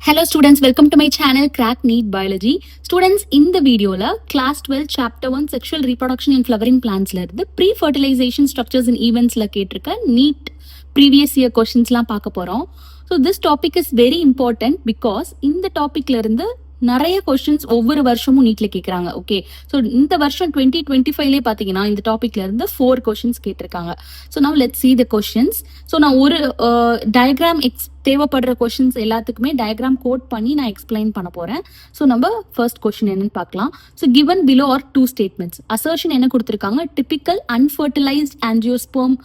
Hello students, welcome to my channel Crack NEET Biology. Students, in the video la class 12 chapter 1 sexual reproduction in flowering plants la irundhu pre-fertilization structures and events la ketirukka NEET previous year questions la paaka porom. So this topic is very important because in the topic la irundhu நிறைய questions ஒவ்வொரு வருஷமும் நீட்ல கேட்குறாங்க. Okay, so இந்த வருஷம் 2025லே பார்த்தீங்கன்னா இந்த டாபிக்ல இருந்து 4 கொஸ்டின்ஸ் கேட்டிருக்காங்க. So now let's see the questions. So நான் ஒரு டயக்ராம் தேவைப்படுற கொஸ்டின்ஸ் எல்லாத்துக்குமே டயக்ராம் கோட் பண்ணி நான் எக்ஸ்பிளைன் பண்ண போறேன். ஸோ நம்ம ஃபர்ஸ்ட் கொஸ்டின் என்னன்னு பார்க்கலாம். So given below are 2 statements. Assertion என்ன கொடுத்துருக்காங்க? Typical unfertilized angiosperm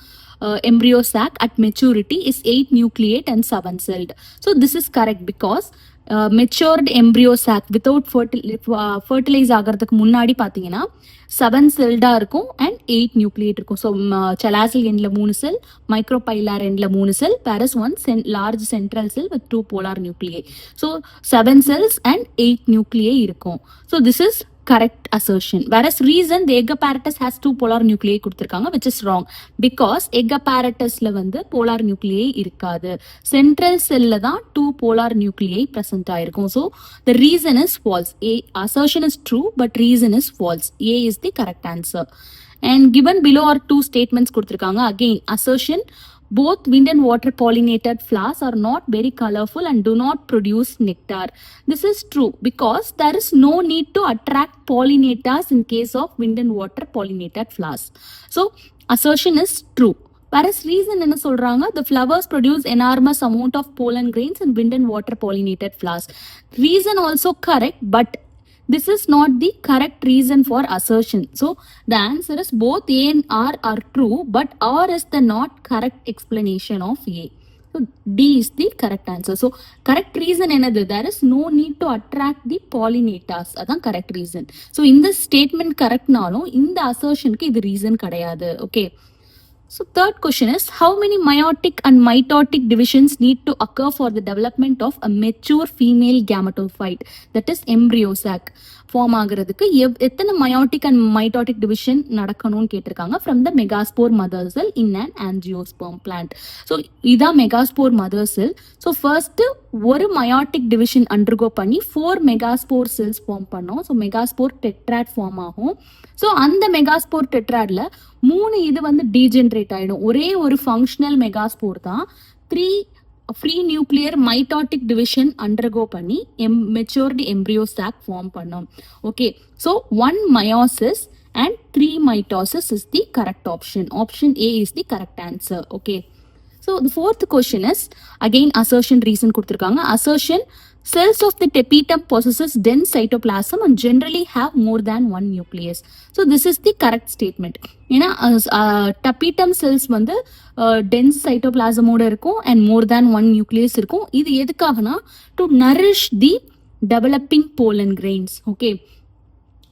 embryo sac at maturity is 8 nucleate and 7 celled. So this is correct because matured embryo sac without fertilise ஆகிறதுக்கு முன்னாடி பார்த்தீங்கன்னா 7 செல்டாக இருக்கும் அண்ட் 8 நியூக்ளியேட் இருக்கும். ஸோ செலாசில் எண்டில் 3 செல், மைக்ரோபைலார் எண்டில் 3 செல், பேரஸ் 1 large central cell with 2 polar nuclei. So 7 cells and 8 nuclei இருக்கும். So this is correct assertion. Whereas reason the egg apparatus has 2 polar nuclei கொடுத்திருக்காங்க, which is wrong because egg apparatusல வந்து polar nuclei இருக்காது. Central cellல தான் 2 polar nuclei present ஆயிருக்கும். So the reason is false. Assertion is true but reason is false. A is the correct answer. And given below are 2 statements கொடுத்திருக்காங்க. Again assertion, both wind and water pollinated flowers are not very colorful and do not produce nectar. This is true because there is no need to attract pollinators in case of wind and water pollinated flowers. So assertion is true. Whereas reason என்ன சொல்றாங்க? The flowers produce enormous amount of pollen grains and wind and water pollinated flowers. Reason also correct but this is not the correct reason for assertion. So the answer is both A and R are true, but R is the not correct explanation of A. So D is the correct answer. So correct reason enadhu? There is no need to attract the pollinators. Adhan correct reason. So in this statement correct nalo, in the assertion ku idu reason kadayadu. Okay. So third question is, how many meiotic and mitotic divisions need to occur for the development of a mature female gametophyte, that is embryo sac form ஆகிறதுக்கு எத்தனை meiotic and mitotic division நடக்கணும்னு கேட்டிருக்காங்க from the megaspore mother cell in an angiosperm plant. So இதான் megaspore mother cell. So first ஒரு meiotic division undergo பண்ணி 4 megaspore cells form பண்ணோம். So megaspore tetrad form ஆகும். So அந்த மெகாஸ்போர் டெட்ராட்ல 3 இது வந்து டீஜென்ரேட் ஆயிடும். ஒரே ஒரு ஃபங்க்ஷனல் மெகாஸ்போர் தான் 3 free nuclear mitotic division undergo பண்ணி மெச்சூர்டு எம்ப்ரியோ சாக் ஃபார்ம் பண்ணும். Okay, so 1 meiosis and 3 mitosis is the correct option. Option A is the correct answer. Okay. So the fourth question is again assertion reason கொடுத்திருக்காங்க. Assertion, cells of the tapetum possesses dense cytoplasm and generally have more than 1 nucleus. So this is the correct statement. ஏன்னா tapetum cells வந்து dense cytoplasm ஓட இருக்கும் and more than 1 nucleus இருக்கும். இது எதுக்காகனா to nourish the developing pollen grains. Okay,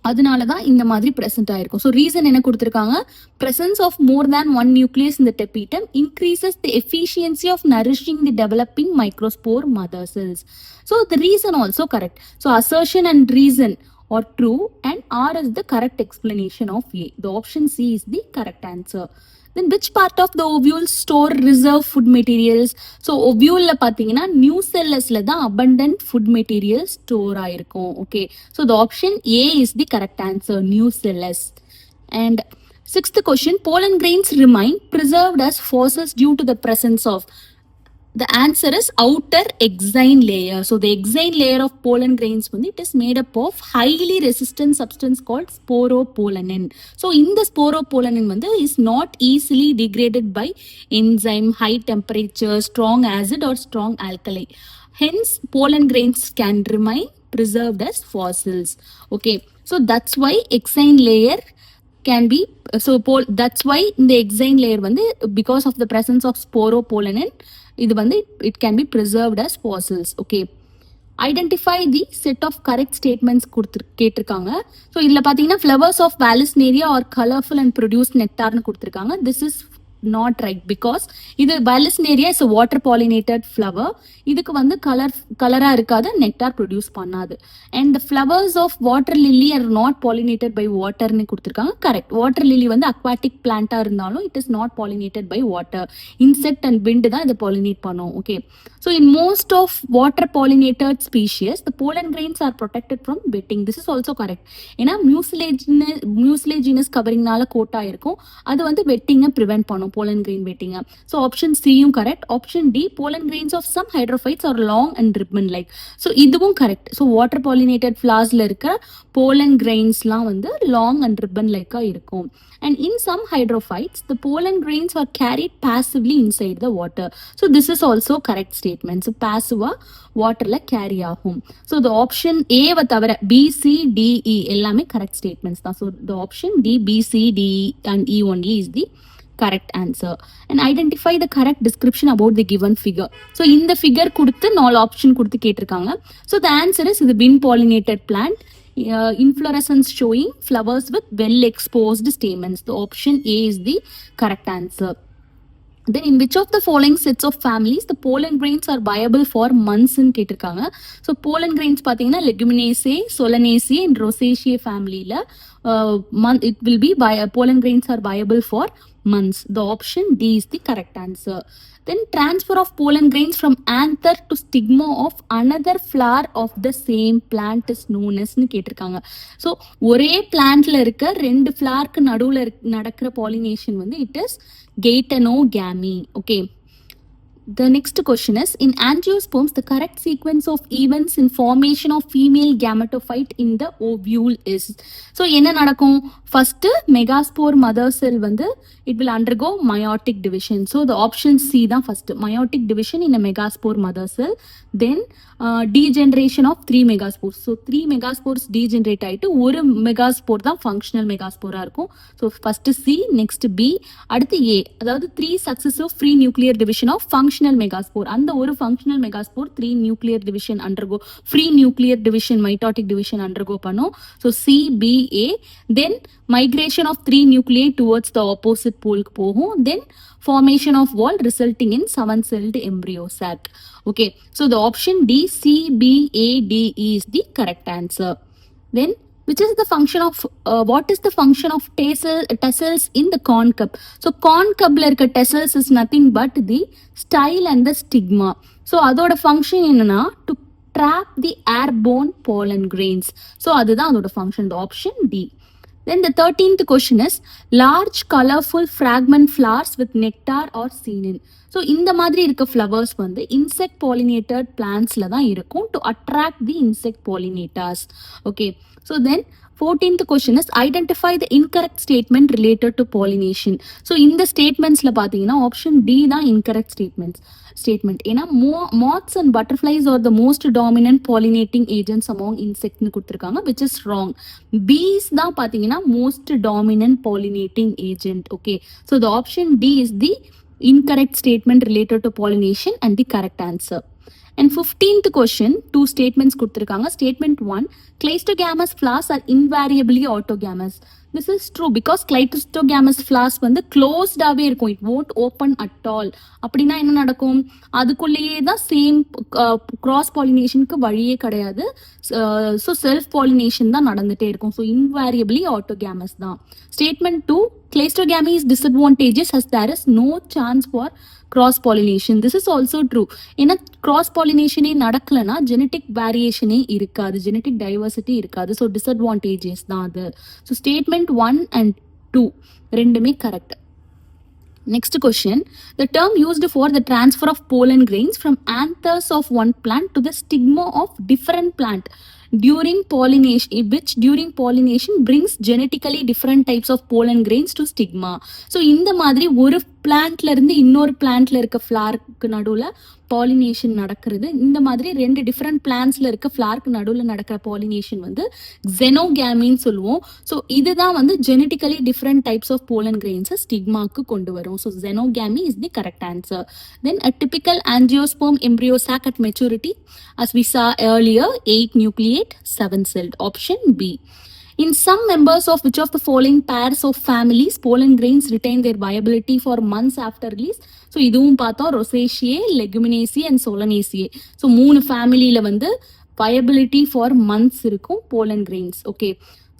அதனால தான் இந்த மாதிரி present ஆயிருக்கும். ஸோ ரீசன் என்ன கொடுத்துருக்காங்க? presence of more than 1 nucleus in the tapetum increases the efficiency of nourishing the developing microspore mother cells. So the reason also correct. So assertion and reason are true and R is the correct explanation of A. The option C is the correct answer. Then which part of the ovule store reserve food materials? So ovule la pathina new cellus la da abundant food materials store ஆயிருக்கும். Okay, so the option A is the correct answer, new cellus. And sixth question, pollen grains remain preserved as fossils due to the presence of. The answer is outer exine layer. So the exine layer of pollen grains it is made up of highly resistant substance called sporopollenin. So in the sporopollenin is not easily degraded by enzyme, high temperature, strong acid or strong alkali. Hence pollen grains can remain preserved as fossils. Okay, so that's why exine layer can be that's why in the exine layer because of the presence of sporopollenin இது it can be preserved as fossils. Okay, identify the set of correct statements கேட்டிருக்காங்க. So இதில் பார்த்தீங்கன்னா flowers of vallisneria are colorful and produce nectar கொடுத்துருக்காங்க. This is not right because இது Vallisneria is a water pollinated flower. இதுக்கு வந்து கலரா இருக்காது, nectar produce பண்ணாது. And the flowers of water lily are not pollinated by water னு கொடுத்திருக்காங்க. correct. water lily வந்து aquatic plant இருந்தாலும் it is not pollinated by water. insect and wind தான் இதை pollinate பண்ணும். okay. so in most of water pollinated species the pollen grains are protected from wetting. this is also correct. ஏன்னா mucilaginous coveringனால கோட்டா இருக்கும், அது வந்து வெட்டிங்கை ப்ரிவென்ட் பண்ணும், pollen grain வெட்டிங்க. ஸோ ஆப்ஷன் சியும் correct. Option D pollen grains of some hydrophytes are long and ribbon like. So இதுவும் கரெக்ட். ஸோ வாட்டர் பாலினேட்டட் ஃபிளார்ஸ்ல இருக்கிற pollen grains-லாம் வந்து long and ribbon like இருக்கும். And in some hydrophytes the pollen grains are carried passively inside the water. so this is also correct statement. so passive வாட்டர்ல carry ஆகும். So the option A-வை தவிர B, C, D, E எல்லாமே correct statements தான். So the option D, B, C, D, E and E only is the correct answer. And identify the correct description about the given figure. so இந்த figure கொடுத்து 4 option கொடுத்து கேட்டிருக்காங்க. so the answer is இது wind pollinated plant. inflorescence showing flowers with well exposed stamens. the option A is the correct answer. then in which of the following sets of families the pollen grains are viable for months ன்னு கேட்டிருக்காங்க. So pollen grains பார்த்தீங்கன்னா Leguminaceae, Solanaceae and Rosaceae ஃபேமிலியில் it will be pollen grains are viable for months. the option D is the correct answer. then transfer of pollen grains from anther to stigma of another flower of the same plant is known as ன்னு கேட்டிருக்காங்க. So ஒரே பிளான்ட்ல இருக்க 2 ஃபிளார்க்கு நடுவில் நடக்கிற pollination வந்து it is gametogamy. okay. The next question is, in angiosperms, the correct sequence of events in formation of female gametophyte in the ovule is. So, என்ன நடக்கும்? First, megaspore mother cell வந்து it will undergo meiotic division. So, the option C தான் first. Meiotic division in a megaspore mother cell. Then, degeneration of 3 megaspores. So, 3 megaspores degenerate ஆயிட்டு ஒரு megaspore தான் functional megaspore இருக்கும். So, first C, next B, அடுத்து A. அதாவது 3 successive free nuclear division of functional megaspore. அந்த ஒரு functional megaspore 3 nuclear division undergo, free nuclear division, mitotic division undergo பண்ணும். So, C, B, A. Then, migration of 3 nuclei towards the opposite pole போகும். Then, formation of wall resulting in 7-celled embryo sac. okay. so, the option D, C, B, A, D, E is the correct answer. Then, which is the function of what is the function of tassels in the corn cup? So corn cup la irka tassels is nothing but the style and the stigma. So adoda function enna to trap the airborne pollen grains. So adudha adoda function. The option D. Then the 13th question is, large colorful fragment flowers with nectar or semen. So இந்த மாதிரி இருக்க flowers வந்து insect pollinated plantsல தான் இருக்கும் to attract the insect pollinators. okay. so then 14th question is, identify the incorrect statement related to pollination. so இந்த statementsல பாத்தீங்கன்னா option D தான் incorrect statement. ஏன்னா moths and butterflies are the most dominant pollinating agents among insects னு கொடுத்திருக்காங்க, which is wrong. bees தான் பாத்தீங்கன்னா most dominant pollinating agent. okay. so the option D is the incorrect statement related to pollination and the correct answer. And 15th question, 2 statements கொடுத்திருக்காங்க. statement 1, cleistogamous flowers are invariably autogamous. this is true because cleistogamous flowers வந்து closedஆவே இருக்கும், it won't open at all. அப்படின்னா என்ன நடக்கும்? அதுக்குள்ளேயே தான் same cross pollinationக்கு வழியே கிடையாது. ஸோ செல்ஃப் பாலினேஷன் தான் நடந்துட்டே இருக்கும். ஸோ invariably autogamous தான். statement 2, Cleistogamy is disadvantageous as there is no chance for cross pollination. this is also true. ஏன்னா cross pollination நடக்கலனா genetic variation இருக்காது, genetic diversity இருக்காது. ஸோ disadvantageous தான் அது. ஸோ statement 1 and 2 ரெண்டுமே correct. Next question, the term used for the transfer of pollen grains from anthers of one plant to the stigma of different plant during pollination brings genetically different types of pollen grains to stigma. so இந்த மாதிரி ஒரு பிளான்ட்ல இருந்து இன்னொரு பிளான்ட்ல இருக்க ஃபிளாருக்கு நடுவுல pollination நடக்கிறது. இந்த மாதிரி 2 டிஃப்ரெண்ட் பிளான்ட்ஸ்ல இருக்க ஃபிளாருக்கு நடுவுல நடக்கிற பாலினேஷன் வந்து xenogamy-ன்னு சொல்லுவோம். ஸோ இதுதான் வந்து genetically different types of pollen கிரெயின்ஸை ஸ்டிக்மாக்கு கொண்டு வரும். So xenogamy is the correct answer. Then a typical angiosperm embryo sac at maturity, as we saw earlier, 8 nucleate, 7 celled. Option B. In some members of which of the following pairs of families pollen grains retain their viability for months after release? So இதுவும் பார்த்தோம் ரொசேஷியே, Leguminosae and சோலனேசியே. So 3 ஃபேமிலியில வந்து viability for months இருக்கும் pollen grains. Okay,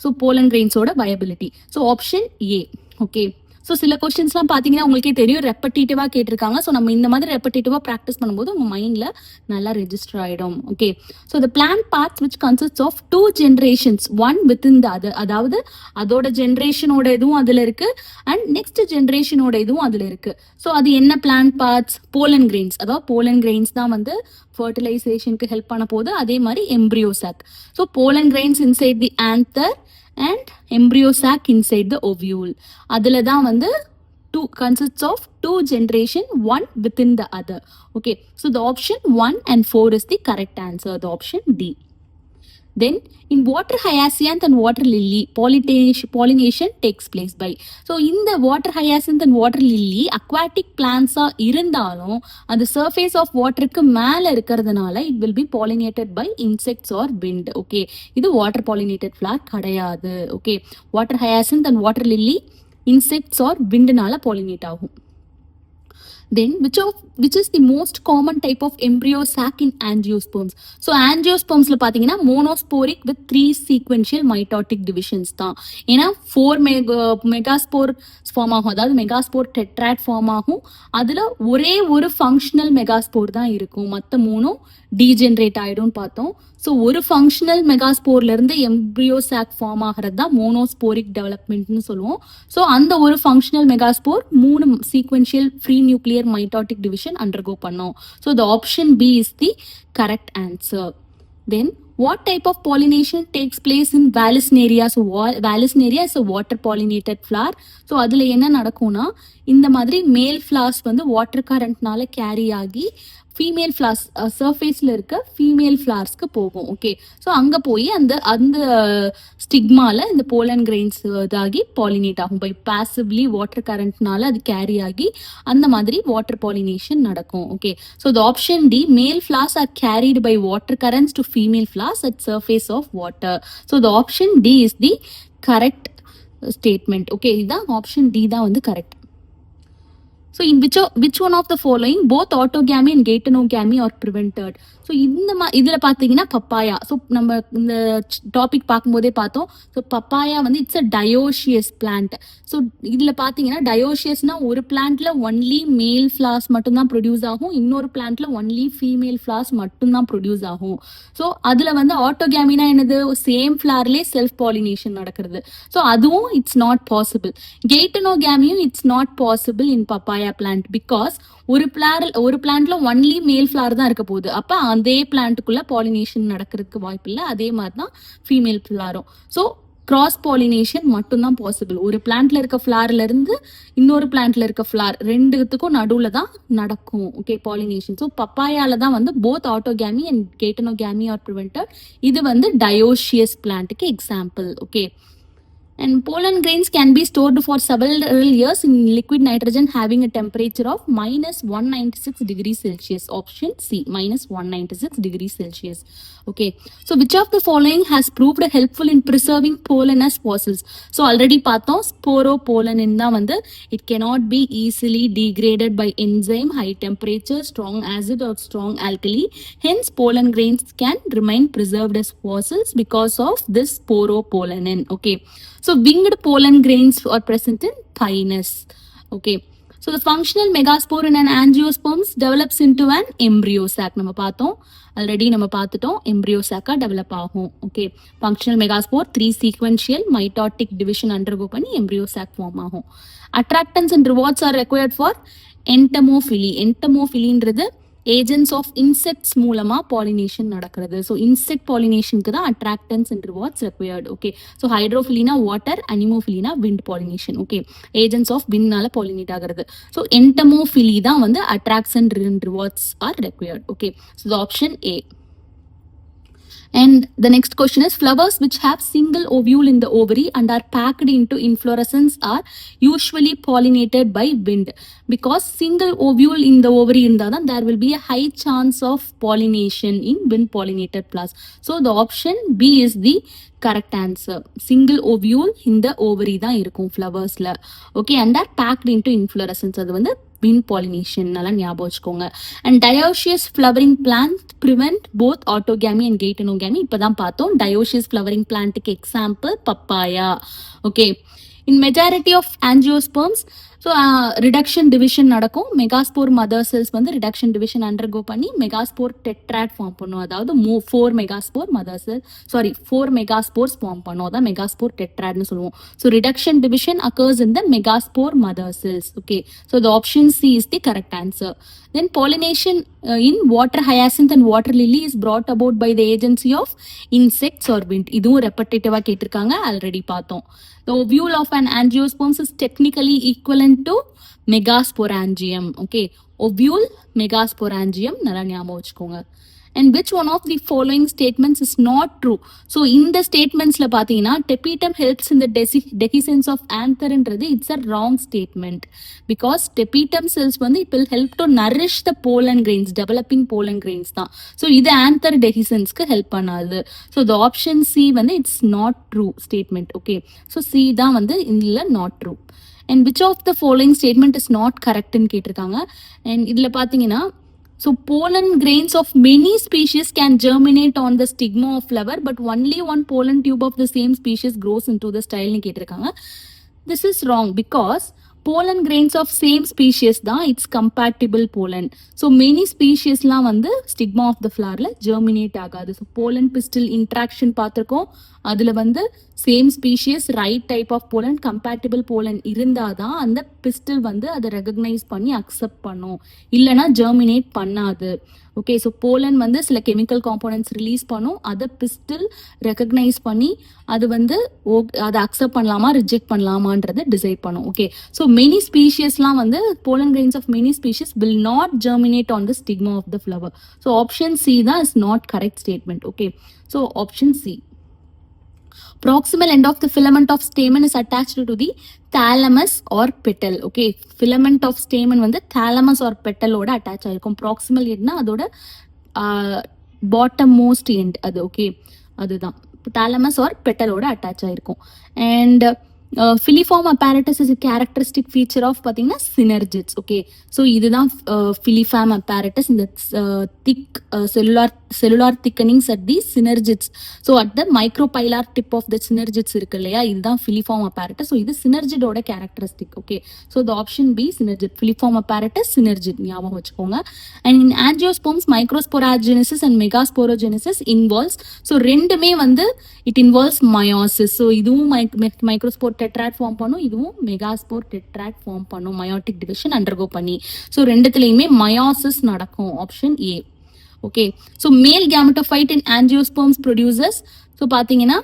so pollen grains-ஓட viability. So option ஏ. Okay, so சில கொஸ்டின்ஸ்லாம் பார்த்தீங்கன்னா உங்களுக்கே தெரியும் ரெப்படேட்டிவாக கேட்டிருக்காங்க. ஸோ நம்ம இந்த மாதிரி ரெப்படேட்டிவாக ப்ராக்டிஸ் பண்ணும்போது உங்கள் மைண்டில் நல்லா ரெஜிஸ்டர் ஆகிடும். Okay, so the plant parts which consist of 2 generations, one within the other. அதாவது அதோட ஜென்ரேஷனோட இதுவும் அதில் இருக்கு அண்ட் நெக்ஸ்ட் ஜென்ரேஷனோட இதுவும் அதில் இருக்கு. ஸோ அது என்ன பிளான்ட் பார்ட்ஸ்? Pollen grains. அதாவது போலன் கிரெயின்ஸ் தான் வந்து ஃபர்டிலைசேஷனுக்கு ஹெல்ப் பண்ண போகுது. அதே மாதிரி embryo sac. So pollen grains inside the anther and embryo sac inside the ovule. அதுல தான் வந்து consists of 2 generation, one within the other. Okay, so the option 1 and 4 is the correct answer, the option D. Then in water hyacinth and water lily, pollination takes place by. So in the water hyacinth and water lily, aquatic plants are irundalum and the surface of water ku mele irukradanaala it will be pollinated by insects or wind. Okay, idu water pollinated flower kadayadu. Okay, water hyacinth and water lily insects or wind nala pollinate agum. Then which is the most common type of embryo sac in angiosperms? So angiosperms la pathina monosporic with 3 sequential mitotic divisions தான். ஏன்னா 4 megaspore form ஆகும். அதாவது megaspore tetrad form ஆகும். அதுல ஒரே ஒரு functional megaspore தான் இருக்கும், மற்ற 3ம் டீஜென்ரேட் ஆயிடும் பார்த்தோம். ஸோ ஒரு ஃபங்க்ஷனல் மெகாஸ்போர்ல இருந்து எம்ப்ரியோ சாக் ஃபார்ம் ஆகிறது தான் மோனோஸ்போரிக் டெவலப்மெண்ட்னு சொல்லுவோம். ஸோ அந்த ஒரு functional megaspore 3 sequential free nuclear mitotic division undergo பண்ணோம். So the option B is the correct answer. Then what type of pollination takes place in Vallisneria? So Vallisneria is a water pollinated flower. So அதுல என்ன நடக்கும்னா இந்த மாதிரி மேல் flares வந்து water கரண்ட்னால carry ஆகி female flares சர்ஃபேஸில் இருக்க ஃபீமேல் ஃபிளார்ஸ்க்கு போகும். ஓகே, ஸோ அங்கே போய் அந்த அந்த ஸ்டிக்மாவில் இந்த போலன் கிரெயின்ஸ் இதாகி பாலினேட் ஆகும். பை பாசிவ்லி வாட்டர் கரண்ட்னால அது கேரி ஆகி அந்த மாதிரி வாட்டர் பாலினேஷன் நடக்கும். Okay, so the option D, male flowers are carried by water currents to female flowers at surface of water. So the option D is the correct statement. Okay, இதுதான் option D தான் வந்து correct. So in which one of the following both autogamy and gametogamy are prevented? So இதில் பார்த்தீங்கன்னா papaya. So நம்ம இந்த topic பார்க்கும்போதே பார்த்தோம். So papaya வந்து it's a dioecious plant. So இதில் பார்த்தீங்கன்னா டயோஷியஸ்னா ஒரு பிளான்ட்ல ஒன்லி மேல் ஃபிளார்ஸ் மட்டும்தான் ப்ரொடியூஸ் ஆகும், இன்னொரு பிளான்ட்ல ஒன்லி ஃபீமேல் ஃபிளார்ஸ் மட்டும்தான் ப்ரொடியூஸ் ஆகும். ஸோ அதில் வந்து ஆட்டோகேமினா என்னது, சேம் ஃபிளார்லேயே செல்ஃப் பாலினேஷன் நடக்கிறது. ஸோ அதுவும் இட்ஸ் நாட் பாசிபிள். கெய்டனோகேமியும் it's not possible in papaya plant because ஒரு பிளான்ட்ல ஒன்லி மேல் ஃபிளார் தான் இருக்க போகுது. அப்ப அதே பிளான்ட்டுக்குள்ள பாலினேஷன் நடக்கிறதுக்கு வாய்ப்பு இல்லை. அதே மாதிரி தான் ஃபீமேல் ஃபிளாரும். ஸோ கிராஸ் பாலினேஷன் மட்டும்தான் பாசிபிள். ஒரு பிளான்ட்ல இருக்க ஃபிளார்ல இருந்து இன்னொரு பிளான்ட்ல இருக்க ஃபிளார் ரெண்டுத்துக்கும் நடுவுல தான் நடக்கும். Okay, pollination. ஸோ பப்பாயால தான் வந்து both autogamy and geitonogamy are prevented. இது வந்து டயோஷியஸ் பிளான்ட்டுக்கு example. Okay, and pollen grains can be stored for several years in liquid nitrogen having a temperature of minus 196 degrees Celsius. Option C, minus 196 degrees Celsius. Okay, so which of the following has proved helpful in preserving pollen as fossils? So already பார்த்தோம் sporopollen தான் வந்து it cannot be easily degraded by enzyme, high temperature, strong acid or strong alkali. Hence pollen grains can remain preserved as fossils because of this sporopollen. Okay, so winged pollen grains are present in thymus. Okay, so the functional megaspore in an angiosperms develops into an embryo sac. நம்ம பார்த்தோம் already, நம்ம பார்த்துட்டோம் embryo sac develop ஆகும். Okay, functional megaspore 3 sequential mitotic division undergo பண்ணி embryo sac form ஆகும். Attractants and rewards are required for entomophily. entomophily-ன்றது agents of insects மூலமா pollination நடக்கிறது. ஸோ இன்செக்ட் பாலினேஷனுக்கு தான் attractants and rewards required. Okay, so ஹைட்ரோஃபிலினா water, அனிமோஃபிலினா wind pollination. Okay, agents of விண்ட்னால பாலினேட் ஆகிறது. ஸோ என்டமோஃபிலி தான் வந்து attracts and rewards are required. Okay, so the option A. And the next question is flowers which have single ovule in the ovary and are packed into inflorescence are usually pollinated by wind. Because single ovule in the ovary இருந்தாதான் there will be a high chance of pollination in wind pollinated plants. So the option B is the correct answer. Single ovule in the ovary தான் இருக்கும் ஃப்ளவர்ஸ்ல. Okay, and are packed into inflorescence. அது வந்து wind pollination நல்லா ஞாபகம் வச்சுக்கோங்க. And dioecious flowering plant prevent both autogamy and gametogamy. இப்பதான் பார்த்தோம். Dioecious flowering plantக்கு example papaya. Okay. In majority of angiosperms, so reduction division நடக்கும். மெகாஸ்போர் மதர் செல்ஸ் வந்து reduction division undergo பண்ணி மெகாஸ்போர் டெட்ராட் ஃபார்ம் பண்ணும். அதாவது 4 megaspore mother cell 4 megaspores form பண்ணும். அதான் megaspore டெட்ராட்னு சொல்லுவோம். So reduction division occurs in the megaspore mother cells. Okay, so the option C is the correct answer. Then pollination in water hyacinth and water lily is brought about by the agency of insects or wind. இதுவும் ரெப்படேட்டிவா கேட்டிருக்காங்க, already பார்த்தோம். The ovule of an angiosperms is technically equivalent to megasporangium. Okay, ovule megasporangium நல்லா ஞாபகம் வச்சுக்கோங்க. And which one of the following statements is not true? So in the statements la pathina tapetum helps in the dehiscence of anther என்றது it's a wrong statement, because tapetum cells வந்து it will help to nourish the pollen grains, developing pollen grains தான். So இது anther dehiscence க்கு help பண்ணாது. So the option C வந்து it's not true statement. Okay, so C தான் வந்து இதுல not true. And which of the following statement is not correct ன்னு கேட்டிருக்காங்க. And இதுல பாத்தீங்கன்னா so pollen grains of many species can germinate on the stigma of flower, but only one pollen tube of the same species grows into the style னு கேட்டிருக்காங்க. This is wrong, because pollen grains of same species தான் it's compatible pollen. So many speciesலாம் வந்து stigma of the flowerல germinate ஆகாது. So pollen-pistil interaction பார்த்திருக்கோம். அதுல வந்து same species right type of pollen compatible pollen இருந்தாதான் அந்த பிஸ்டில் வந்து அதை ரெகக்னைஸ் பண்ணி அக்செப்ட் பண்ணும், இல்லைனா ஜெர்மினேட் பண்ணாது. ஓகே, ஸோ போலன் வந்து சில கெமிக்கல் காம்போனன்ட்ஸ் ரிலீஸ் பண்ணும், அதை பிஸ்டில் ரெகக்னைஸ் பண்ணி அது வந்து அதை அக்செப்ட் பண்ணலாமா ரிஜெக்ட் பண்ணலாமான்றது டிசைட் பண்ணும். ஓகே, ஸோ மெனி ஸ்பீஷியஸ்லாம் வந்து pollen grains of many species will not germinate on the stigma of the flower. So option C தான் is not correct statement. Okay, so option C. Proximal end of the filament of stamen is attached to the thalamus or petal. Okay, filament of stamen வந்து thalamus or petal ஓட attach ஆயிருக்கும். proximal endனா அதோட bottom most end அது. Okay, அதுதான் thalamus or petal ஓட attach ஆயிருக்கும். And filiform apparatus is a characteristic feature of பார்த்தீங்கன்னா synergids. Okay, so இதுதான் filiform apparatus, இந்த thick cellular thickenings at the synergids. So at the micropylar tip of the synergids இருக்கு இல்லையா, இதுதான் filiform apparatus. So இது synergid ஓட characteristic. Okay, so the option B synergid, filiform apparatus synergid ஞாபகம் வச்சுக்கோங்க. And in angiosperms microsporogenesis and megasporogenesis involves, so ரெண்டுமே வந்து it involves meiosis. So இதுவும் microspore tetrad ஃபார்ம் பண்ணும், இதுவும் megaspore tetrad ஃபார்ம் பண்ணும் meiotic division undergo பண்ணி. So ரெண்டுத்துலையுமே meiosis நடக்கும். Option A. Okay, so male gametophyte in angiosperms produces, so பார்த்தீங்கன்னா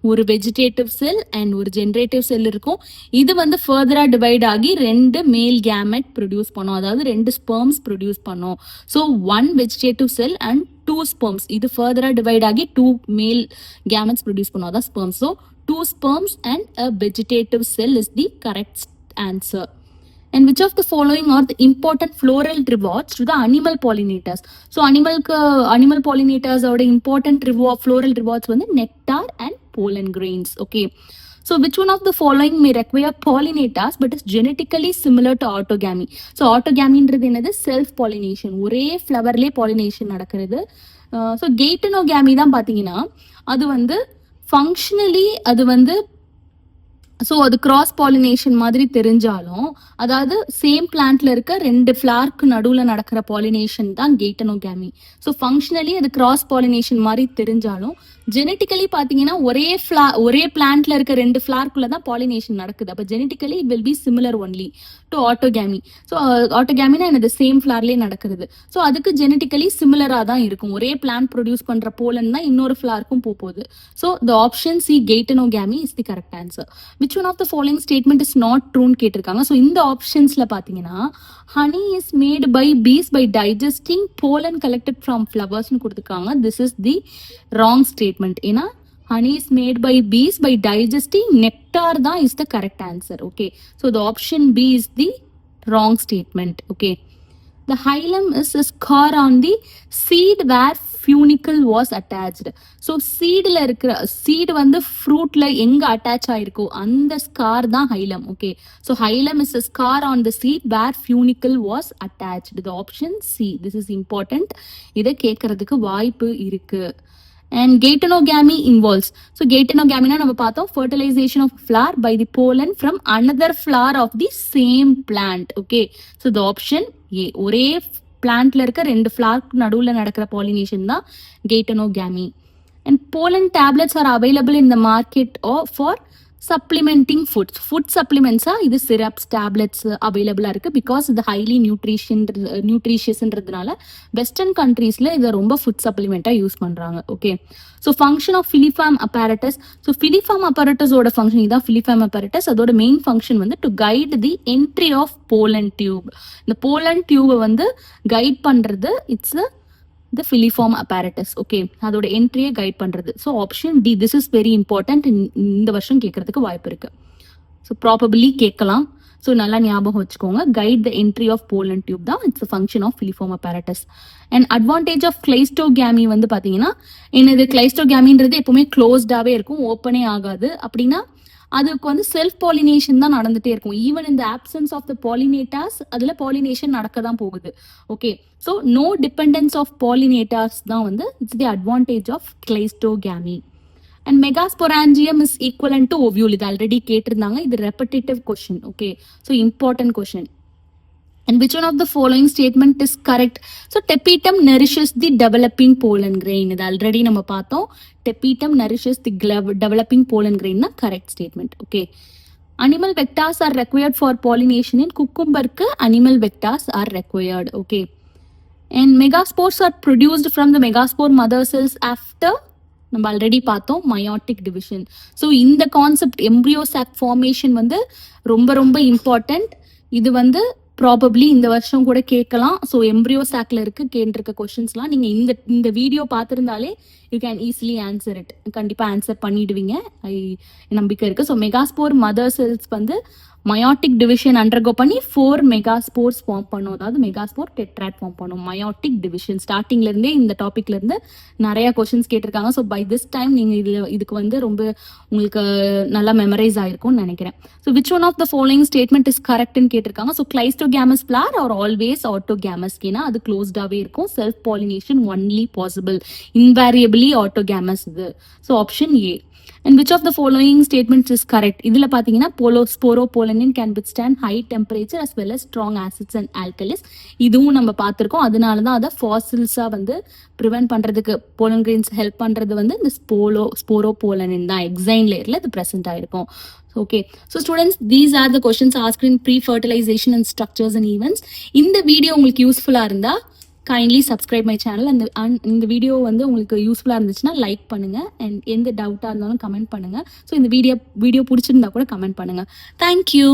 ஒரு வெஜிடேட்டிவ் செல் அண்ட் ஒரு ஜென்ரேட்டிவ் செல் இருக்கும். இது வந்து ஃபர்தரா டிவைட் ஆகி ரெண்டு மேல் கேமெட் ப்ரொடியூஸ் பண்ணும், அதாவது ரெண்டு ஸ்பெர்ம்ஸ் ப்ரொடியூஸ் பண்ணும். So 1 vegetative sell and 2 sperms, இது ஃபர்தரா டிவைட் ஆகி 2 மேல் கேமெட்ஸ் ப்ரொடியூஸ் பண்ணும், அதான் sperms. So 2 sperms and a vegetative cell is the correct answer. And which of the following are the important floral rewards to the animal pollinators? So animal pollinators oda important floral rewards வந்து nectar and pollen grains. Okay, so which one of the following may require pollinators but is genetically similar to autogamy? So autogamyன்றது என்னது? self pollination, ஒரே ஃப்ளவர்லே pollination நடக்கிறது. So gametogamy தான் பார்த்தீங்கன்னா அது வந்து functionally அது வந்து ஸோ அது கிராஸ் பாலினேஷன் மாதிரி தெரிஞ்சாலும், அதாவது சேம் பிளான்ட்ல இருக்க 2 ஃபிளார்க்கு நடுவில் நடக்கிற பாலினேஷன் தான் கேட்டனோகேமி. ஸோ ஃபங்க்ஷனலி அது கிராஸ் பாலினேஷன் மாதிரி தெரிஞ்சாலும் ஜெனட்டிக்கலி பார்த்தீங்கன்னா ஒரே பிளான்ட்ல இருக்க 2 ஃபிளார்க்குள்ள தான் பாலினேஷன் நடக்குது. அப்போ genetically it will be similar only to autogamy. So ஆட்டோகேமினா எனது சேம் ஃபிளார்லேயே நடக்கிறது. ஸோ அதுக்கு ஜெனட்டிக்கலி சிமிலராக தான் இருக்கும். ஒரே பிளான்ட் ப்ரொடியூஸ் பண்ணுற போலன் தான் இன்னொரு ஃபிளார்க்கும் போகுது. So the option C geitonogamy is the correct answer. Which which one of the following statement is not true னு கேட்டிருக்காங்க. ஸோ இந்த ஆப்ஷன்ஸ்ல பார்த்தீங்கன்னா honey is made by bees by digesting pollen collected from flowers னு கொடுத்துருக்காங்க. this is the wrong statement. ஏன்னா honey is made by bees by digesting nectar தான் is the correct answer. Okay, so the option B is the wrong statement. Okay, the hilum is a scar on the seed where funicle was attached. So seedல இருக்கிற seed வந்து fruitல எங்க attach ஆயிருக்கோ அந்த scar தான் hilum. Okay, so hilum is a scar on the seed where funicle was attached. The option C. This is important. இதை கேட்கறதுக்கு வாய்ப்பு இருக்கு. And gametogamy involves. So gametogamy na நம்ம பார்த்தோம் fertilization of flower by the pollen from another flower of the same plant. Okay, so the option A. ஒரே பிளான்ட்ல இருக்க ரெண்டு ஃபிளார்க்கு நடுவில் நடக்கிற பாலினேஷன் தான் gametogamy. And pollen tablets are available in the market for supplementing foods. Food supplements இது syrups, tablets available இருக்கு because இது highly nutritious-ன்றதுனால western countries-ல இதை ரொம்ப food supplement-ஆ யூஸ் பண்றாங்க. Okay, so function of filiform apparatus. So filiform apparatus-ஓட function இதான் filiform apparatus. அதோட main function வந்து to guide the entry of pollen tube. இந்த pollen tube வந்து guide பண்றது it's the filiform apparatus. Okay, அதோட என்ட்ரியை கைட் பண்றது. So option D. This is very important. இந்த வருஷம் கேட்கறதுக்கு வாய்ப்பு இருக்கு. ஸோ ப்ராபபிளி கேட்கலாம். ஸோ நல்லா ஞாபகம் வச்சுக்கோங்க. Guide the entry of pollen tube தான் it's function of filiform apparatus. And advantage of cleistogamy வந்து பார்த்தீங்கன்னா என்னது கிளைஸ்டோகேமின்றது எப்பவுமே க்ளோஸ்டாகவே இருக்கும், ஓப்பனே ஆகாது. அப்படின்னா அதுக்கு வந்து செல்ஃப் பாலினேஷன் தான் நடந்துட்டே இருக்கும். ஈவன் இந்த ஆப்சன்ஸ் ஆஃப் த பாலினேட்டர்ஸ் அதில் பாலினேஷன் நடக்க தான் போகுது. Okay, so no dependence of pollinators தான் வந்து it's the advantage of cleistogamy. And megasporangium is equivalent to ovule. இது ஆல்ரெடி கேட்டிருந்தாங்க. இது repetitive question. Okay, so important question. And which one of the following statement is correct? So tapetum nourishes the developing pollen grain. இது already நம்ம பார்த்தோம். tapetum nourishes the developing pollen grain na correct statement. Okay, animal vectors are required for pollination. In cucumber ku animal vectors are required. Okay, and megaspores are produced from the megaspore mother cells after நம்ம already பார்த்தோம் meiotic division. So இந்த concept embryo chalk formation வந்து ரொம்ப ரொம்ப important. இது வந்து probably இந்த வருஷம் கூட கேட்கலாம். ஸோ எம்ப்ரியோ சாக்ல கேட்டிருக்க கொஸ்டின்ஸ்லாம் நீங்கள் இந்த வீடியோ பார்த்துருந்தாலே you can easily answer it. கண்டிப்பாக ஆன்சர் பண்ணிடுவீங்க நம்பிக்கை இருக்குது. ஸோ மெகாஸ்போர் மதர் செல்ஸ் வந்து மயோட்டிக் டிவிஷன் அண்டர்கோ பண்ணி 4 மெகாஸ்போர்ஸ் ஃபார்ம் பண்ணும். அதாவது மெகாஸ்போர் டெட்ராட் ஃபார்ம் பண்ணும். மயோட்டிக் டிவிஷன் ஸ்டார்டிங்லேருந்தே இந்த டாப்பிக்லேருந்து நிறையா கொஷின்ஸ் கேட்டிருக்காங்க. ஸோ பை திஸ் டைம் நீங்கள் இதுக்கு வந்து ரொம்ப உங்களுக்கு நல்லா மெமரைஸ் ஆயிருக்கும்னு நினைக்கிறேன். So which one of the following statement is கரெக்ட்னு கேட்டிருக்காங்க. So cleistogamous flower are always autogamous. ஏன்னா அது க்ளோஸ்டாகவே இருக்கும். Self pollination only possible, invariably autogamous இது. So option A. And which of the following statements is correct? இதில் பார்த்தீங்கன்னா Pollen can withstand high temperature as well as strong acids and alkalis. இதுவும் நம்ம பார்த்துருக்கோம். அதனால தான் அதை ஃபாசில்ஸாக வந்து ப்ரிவென்ட் பண்ணுறதுக்கு போலன் கிரெயின்ஸ் ஹெல்ப் பண்ணுறது வந்து இந்த ஸ்போரோபோலனின் தான் எக்ஸைன் லேயரில் இது ப்ரெசென்ட் ஆயிருக்கும். Okay, so students, these are the questions asked in pre-fertilization and structures and events. இந்த வீடியோ உங்களுக்கு யூஸ்ஃபுல்லாக இருந்தால் கைண்ட்லி சப்ஸ்கிரைப் மை சேனல். இந்த வீடியோ வந்து உங்களுக்கு யூஸ்ஃபுல்லாக இருந்துச்சுன்னா லைக் பண்ணுங்கள். அண்ட் எந்த டவுட்டாக இருந்தாலும் கமெண்ட் பண்ணுங்கள். ஸோ இந்த வீடியோ பிடிச்சிருந்தா கூட கமெண்ட் பண்ணுங்கள். தேங்க்யூ.